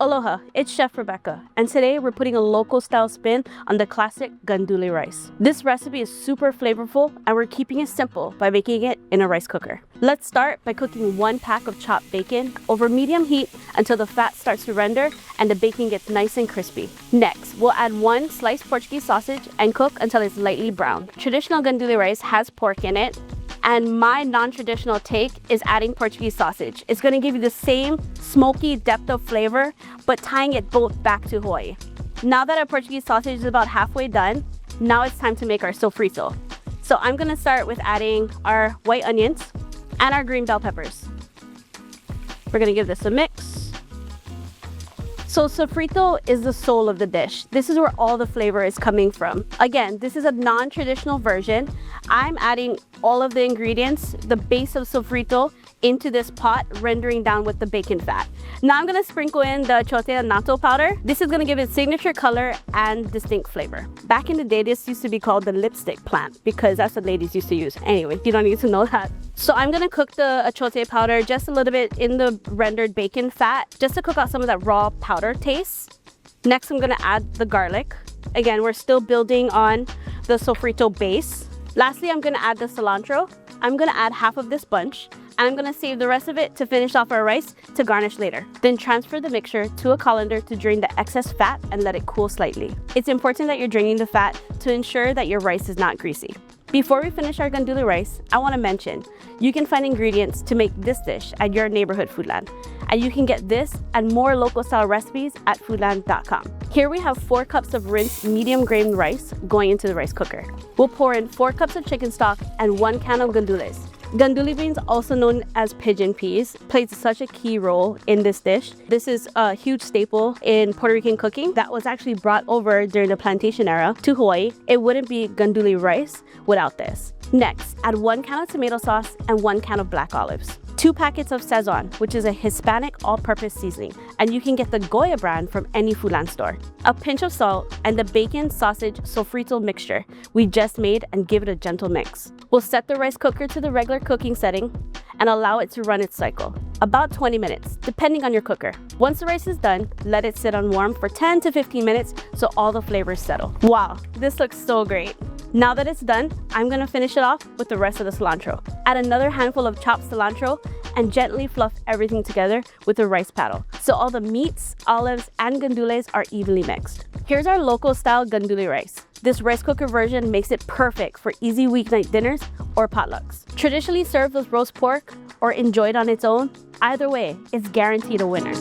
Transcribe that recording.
Aloha, it's Chef Rebekah, and today we're putting a local style spin on the classic Gandule rice. This recipe is super flavorful and we're keeping it simple by making it in a rice cooker. Let's start by cooking 1 pack of chopped bacon over medium heat until the fat starts to render and the bacon gets nice and crispy. Next, we'll add 1 sliced Portuguese sausage and cook until it's lightly brown. Traditional Gandule rice has pork in it, and my non-traditional take is adding Portuguese sausage. It's gonna give you the same smoky depth of flavor, but tying it both back to Hawaii. Now that our Portuguese sausage is about halfway done, now it's time to make our sofrito. So I'm gonna start with adding our white onions and our green bell peppers. We're gonna give this a mix. So sofrito is the soul of the dish. This is where all the flavor is coming from. Again, this is a non-traditional version. I'm adding all of the ingredients, the base of sofrito, into this pot, rendering down with the bacon fat. Now I'm gonna sprinkle in the achuete annatto powder. This is gonna give it signature color and distinct flavor. Back in the day, this used to be called the lipstick plant because that's what ladies used to use. Anyway, you don't need to know that. So I'm gonna cook the achuete powder just a little bit in the rendered bacon fat, just to cook out some of that raw powder taste. Next, I'm gonna add the garlic. Again, we're still building on the sofrito base. Lastly, I'm gonna add the cilantro. I'm gonna add half of this bunch, and I'm gonna save the rest of it to finish off our rice to garnish later. Then transfer the mixture to a colander to drain the excess fat and let it cool slightly. It's important that you're draining the fat to ensure that your rice is not greasy. Before we finish our Gandule rice, I want to mention, you can find ingredients to make this dish at your neighborhood Foodland. And you can get this and more local style recipes at foodland.com. Here we have 4 cups of rinsed medium grain rice going into the rice cooker. We'll pour in 4 cups of chicken stock and 1 can of gandules. Gandule beans, also known as pigeon peas, plays such a key role in this dish. This is a huge staple in Puerto Rican cooking that was actually brought over during the plantation era to Hawaii. It wouldn't be Gandule rice without this. Next, add 1 can of tomato sauce and 1 can of black olives. 2 packets of Sazón, which is a Hispanic all-purpose seasoning, and you can get the Goya brand from any Foodland store. A pinch of salt and the bacon sausage sofrito mixture we just made and give it a gentle mix. We'll set the rice cooker to the regular cooking setting and allow it to run its cycle, about 20 minutes, depending on your cooker. Once the rice is done, let it sit on warm for 10 to 15 minutes so all the flavors settle. Wow, this looks so great. Now that it's done, I'm gonna finish it off with the rest of the cilantro. Add another handful of chopped cilantro and gently fluff everything together with a rice paddle, so all the meats, olives, and gandules are evenly mixed. Here's our local style Gandule rice. This rice cooker version makes it perfect for easy weeknight dinners or potlucks. Traditionally served with roast pork or enjoyed on its own, either way, it's guaranteed a winner.